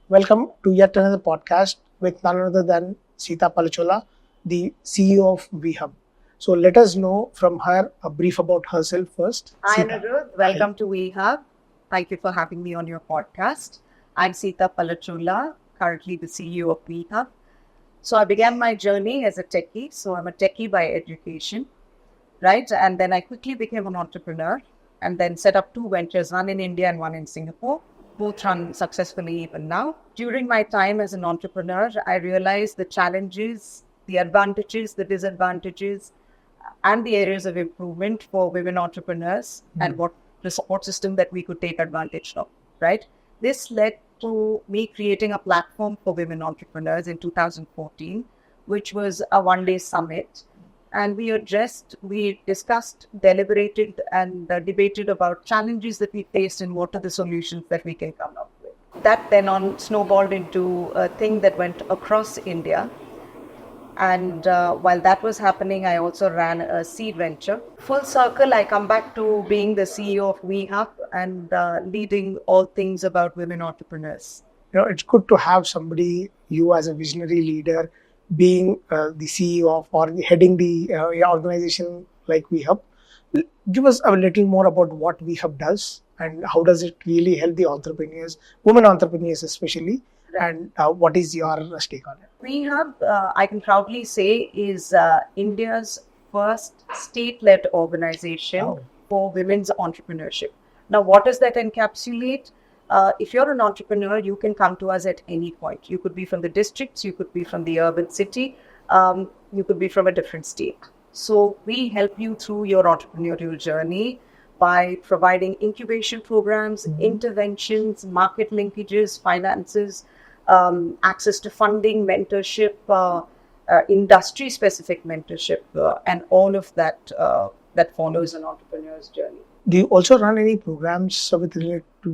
Welcome to yet another podcast with none other than Sita Palachola, the CEO of VHub. So let us know from her a brief about herself first. Hi, Sita. Anirudh. Welcome to WeHub. Thank you for having me on your podcast. I'm Sita Palachula, currently the CEO of WeHub. So I began my journey as a techie. So I'm a techie by education, right? And then I quickly became an entrepreneur and then set up two ventures, one in India and one in Singapore. Both run successfully even now. During my time as an entrepreneur, I realized the challenges, the advantages, the disadvantages, and the areas of improvement for women entrepreneurs and what the support system that we could take advantage of, right? This led to me creating a platform for women entrepreneurs in 2014, which was a one-day summit. And we discussed, deliberated, and debated about challenges that we faced and what are the solutions that we can come up with. That then on snowballed into a thing that went across India. And while that was happening, I also ran a seed venture. Full circle, I come back to being the CEO of WeHub and leading all things about women entrepreneurs. It's good to have somebody, you as a visionary leader, being the CEO of or heading the organization like VHub. Give us a little more about what VHub does and how does it really help the entrepreneurs, women entrepreneurs especially, and what is your stake on it? WeHub, I can proudly say, is India's first state-led organization for women's entrepreneurship. Now, what does that encapsulate? If you're an entrepreneur, you can come to us at any point. You could be from the districts, you could be from the urban city, you could be from a different state. So we help you through your entrepreneurial journey by providing incubation programs, interventions, market linkages, finances, access to funding, mentorship, industry-specific mentorship, and all of that that follows an entrepreneur's journey. Do you also run any programs with related to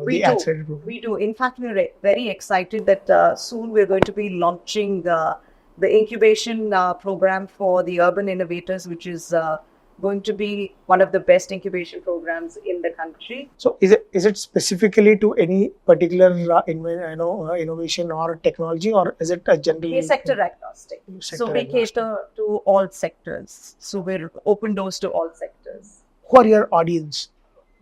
We the do. accelerator program? We do. In fact, we're very excited that soon we're going to be launching the incubation program for the urban innovators, which is going to be one of the best incubation programs in the country. So is it specifically to any particular innovation or technology, or is it a general? We're sector agnostic. So we cater to all sectors. So we're open doors to all sectors. Who are your audience?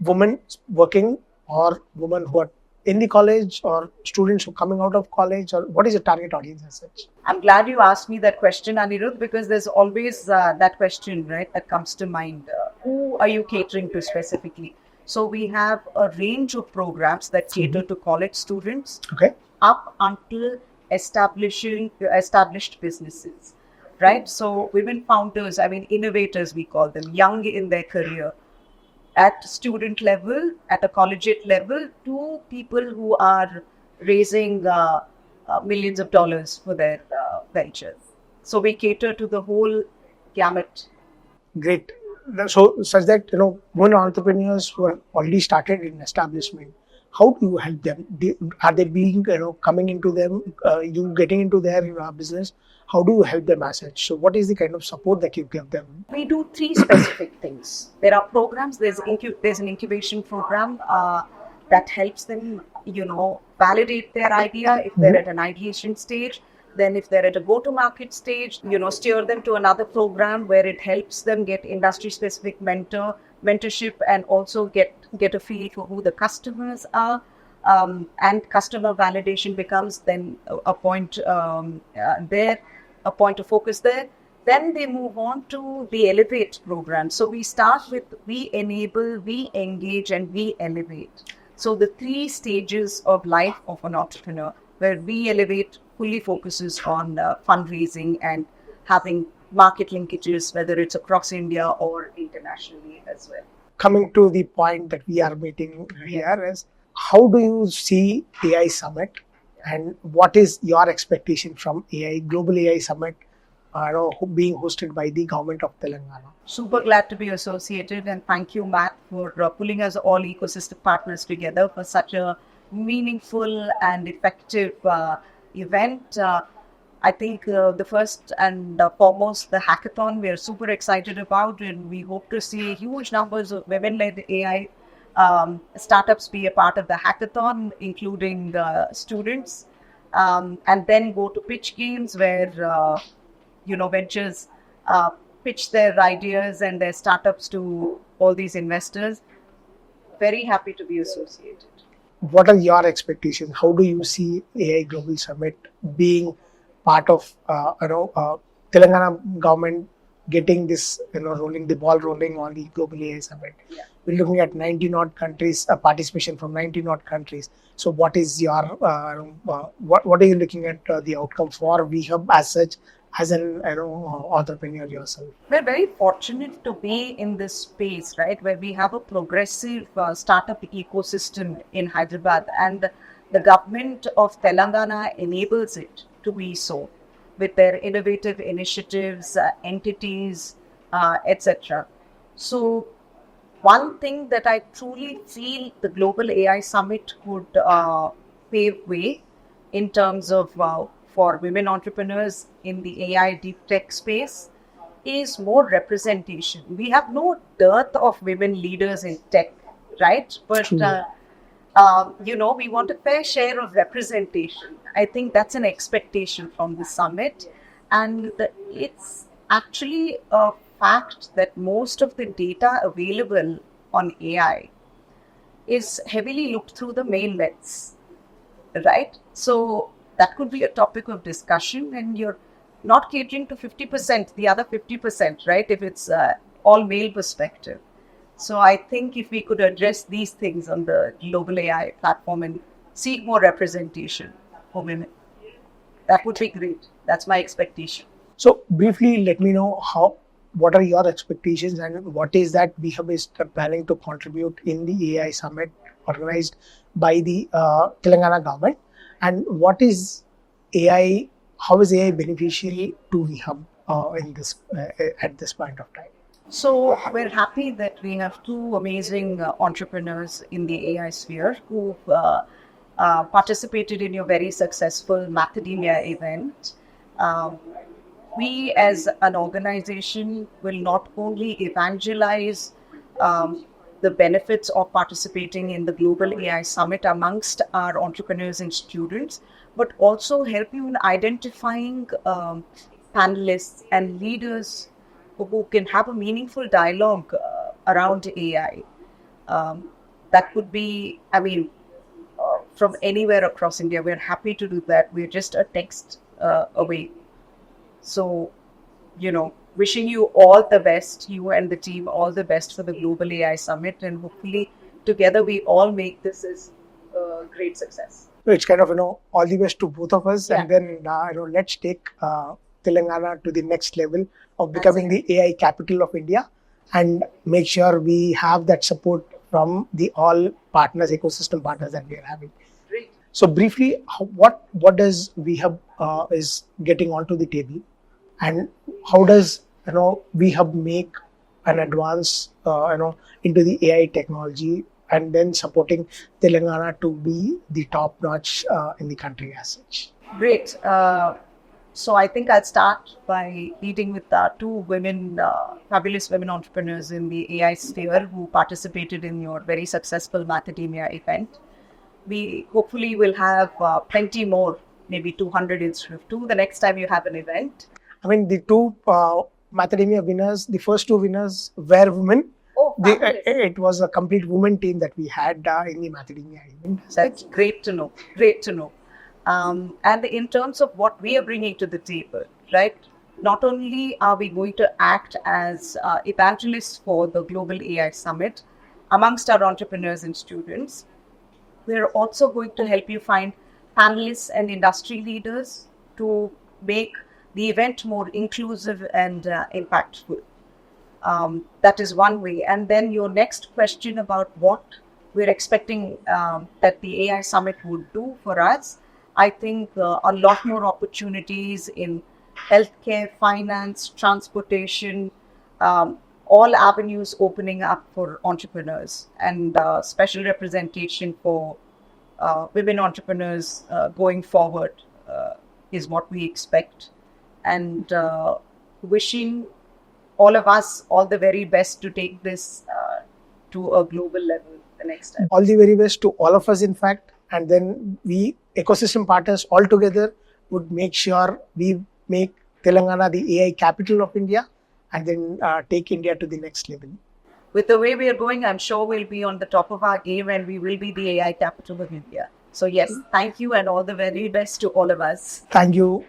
Women working or women who are in the college or students who are coming out of college, or what is your target audience as such? I'm glad you asked me that question, Anirudh, because there's always that question, right, that comes to mind. Who are you catering to specifically? So we have a range of programs that cater to college students up until established businesses, right? So women founders, innovators, we call them, young in their career, at student level, at a collegiate level, to people who are raising millions of dollars for their ventures. So we cater to the whole gamut. Great. So such that women entrepreneurs who are already started in establishment, how do you help them? Are they being coming into them? You getting into their business? How do you help them as such? So what is the kind of support that you give them? We do three specific things. There are programs. There's an incubation program that helps them, validate their idea if they're at an ideation stage. Then if they're at a go-to-market stage, steer them to another program where it helps them get industry-specific mentorship and also get a feel for who the customers are. And customer validation becomes then a point a point of focus there. Then they move on to the Elevate program. So we start with we enable, we engage, and we elevate. So the three stages of life of an entrepreneur, where we elevate fully focuses on fundraising and having market linkages, whether it's across India or internationally as well. Coming to the point that we are meeting here is, how do you see AI Summit, and what is your expectation from AI Global AI Summit being hosted by the government of Telangana? Super glad to be associated, and thank you, Matt, for pulling us all ecosystem partners together for such a meaningful and effective event. I think the first and foremost, the hackathon, we are super excited about, and we hope to see huge numbers of women-led AI startups be a part of the hackathon, including the students, and then go to pitch games where ventures pitch their ideas and their startups to all these investors. Very happy to be associated. What are your expectations? How do you see AI Global Summit being part of Telangana government getting this rolling the ball rolling on the Global AI Summit? Yeah. We're looking at 19 odd countries, participation from 19 odd countries. So what is your what are you looking at the outcome for VHub as such, as an entrepreneur yourself? We're very fortunate to be in this space, right, where we have a progressive startup ecosystem in Hyderabad, and the government of Telangana enables it to be so with their innovative initiatives, entities, etc. So one thing that I truly feel the Global AI Summit could pave way in terms of for women entrepreneurs in the AI deep tech space is more representation. We have no dearth of women leaders in tech, right? But True. we want a fair share of representation. I think that's an expectation from the summit, and it's actually a fact that most of the data available on AI is heavily looked through the male lens, right? So that could be a topic of discussion, and you're not catering to 50%, the other 50%, right? If it's all male perspective. So I think if we could address these things on the Global AI platform and seek more representation for women, that would be great. That's my expectation. So briefly, let me know what are your expectations and what is that VHub is planning to contribute in the AI Summit organized by the Telangana government, and what is AI? How is AI beneficial to VHub in this at this point of time? So we're happy that we have two amazing entrepreneurs in the AI sphere who participated in your very successful Macadamia event. We as an organization will not only evangelize the benefits of participating in the Global AI Summit amongst our entrepreneurs and students, but also help you in identifying panelists and leaders who can have a meaningful dialogue around AI. That could be, from anywhere across India. We're happy to do that. We're just a text away. So, wishing you all the best, you and the team, all the best for the Global AI Summit. And hopefully together we all make this as a great success. It's kind of, all the best to both of us. Yeah. And then, let's take Telangana to the next level of becoming the AI capital of India, and make sure we have that support from the all partners, ecosystem partners that we are having. Great. So briefly, what does VHub is getting onto the table, and how does VHub make an advance into the AI technology, and then supporting Telangana to be the top notch in the country as such? Great. So I think I'll start by leading with two women, fabulous women entrepreneurs in the AI sphere who participated in your very successful Macadamia event. We hopefully will have plenty more, maybe 200 instead of 2 the next time you have an event. The two Macadamia winners, the first two winners were women. Oh, it was a complete women team that we had in the Macadamia event. That's great to know. Great to know. And in terms of what we are bringing to the table, right? Not only are we going to act as evangelists for the Global AI Summit amongst our entrepreneurs and students, we're also going to help you find panelists and industry leaders to make the event more inclusive and impactful. That is one way. And then your next question about what we're expecting that the AI Summit would do for us, I think a lot more opportunities in healthcare, finance, transportation, all avenues opening up for entrepreneurs, and special representation for women entrepreneurs going forward is what we expect. And wishing all of us all the very best to take this to a global level the next step. All the very best to all of us, in fact. And then we, ecosystem partners all together, would make sure we make Telangana the AI capital of India, and then take India to the next level. With the way we are going, I'm sure we'll be on the top of our game and we will be the AI capital of India. So yes, thank you and all the very best to all of us. Thank you.